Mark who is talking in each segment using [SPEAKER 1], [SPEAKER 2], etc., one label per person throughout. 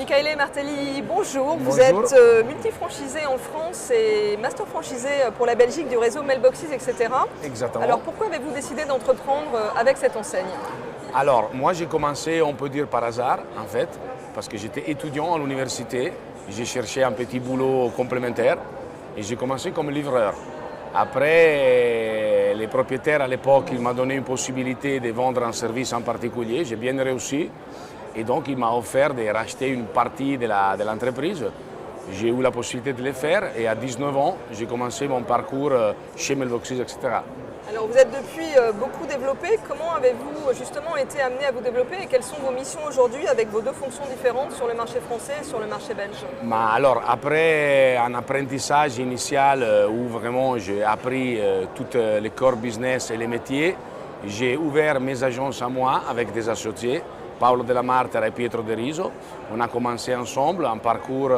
[SPEAKER 1] Michaele Martelli, bonjour. Vous
[SPEAKER 2] Bonjour.
[SPEAKER 1] êtes multifranchisé en France et master franchisé pour la Belgique du réseau Mailboxes, etc.
[SPEAKER 2] Exactement.
[SPEAKER 1] Alors pourquoi avez-vous décidé d'entreprendre avec cette enseigne?
[SPEAKER 2] Alors, moi j'ai commencé, on peut dire par hasard en fait, parce que j'étais étudiant à l'université, j'ai cherché un petit boulot complémentaire et j'ai commencé comme livreur. Après, les propriétaires à l'époque, ils m'ont donné une possibilité de vendre un service en particulier, j'ai bien réussi et donc il m'a offert de racheter une partie de l'entreprise. J'ai eu la possibilité de le faire et à 19 ans, j'ai commencé mon parcours chez Mailboxes, etc.
[SPEAKER 1] Alors vous êtes depuis beaucoup développé. Comment avez-vous justement été amené à vous développer et quelles sont vos missions aujourd'hui avec vos deux fonctions différentes sur le marché français et sur le marché belge?
[SPEAKER 2] Alors, après un apprentissage initial où vraiment j'ai appris tous les core business et les métiers, j'ai ouvert mes agences à moi avec des associés, Paolo Della Martera et Pietro De Riso. On a commencé ensemble un parcours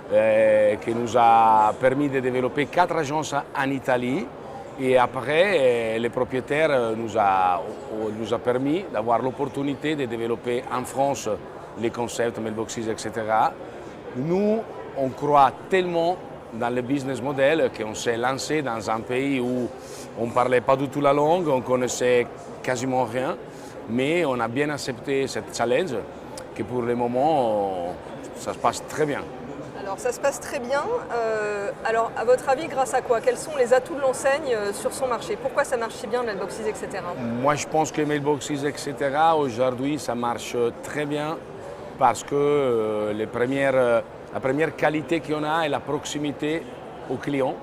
[SPEAKER 2] qui nous a permis de développer 4 agences en Italie. Et après, les propriétaires nous a permis d'avoir l'opportunité de développer en France les concepts Mailboxes, etc. Nous, on croit tellement dans le business model qu'on s'est lancé dans un pays où on ne parlait pas du tout la langue, on connaissait quasiment rien, mais on a bien accepté cette challenge que pour le moment, ça se passe très bien.
[SPEAKER 1] Alors ça se passe très bien. Alors à votre avis, grâce à quoi? Quels sont les atouts de l'enseigne sur son marché? Pourquoi ça marche si bien, Mailboxes, etc.
[SPEAKER 2] Moi je pense que Mailboxes, etc. aujourd'hui ça marche très bien parce que la première qualité qu'on a est la proximité au client.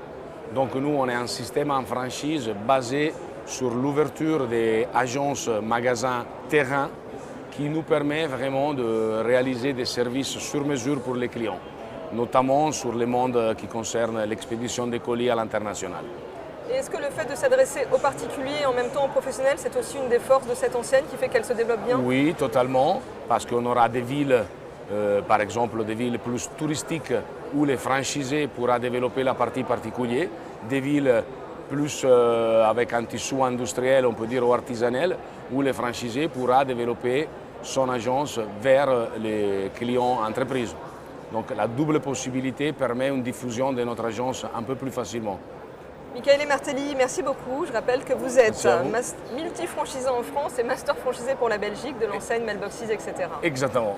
[SPEAKER 2] Donc nous on est un système en franchise basé sur l'ouverture des agences, magasins, terrains qui nous permet vraiment de réaliser des services sur mesure pour les clients, notamment sur le monde qui concerne l'expédition des colis à l'international.
[SPEAKER 1] Et est-ce que le fait de s'adresser aux particuliers et en même temps aux professionnels, c'est aussi une des forces de cette enseigne qui fait qu'elle se développe bien?
[SPEAKER 2] Oui, totalement, parce qu'on aura des villes, par exemple des villes plus touristiques où les franchisés pourront développer la partie particulière, des villes plus avec un tissu industriel, on peut dire, ou artisanal, où les franchisés pourront développer son agence vers les clients entreprises. Donc la double possibilité permet une diffusion de notre agence un peu plus facilement.
[SPEAKER 1] Michaele Martelli, merci beaucoup. Je rappelle que vous êtes multifranchisé en France et master franchisé pour la Belgique de l'enseigne Mailboxes, etc.
[SPEAKER 2] Exactement.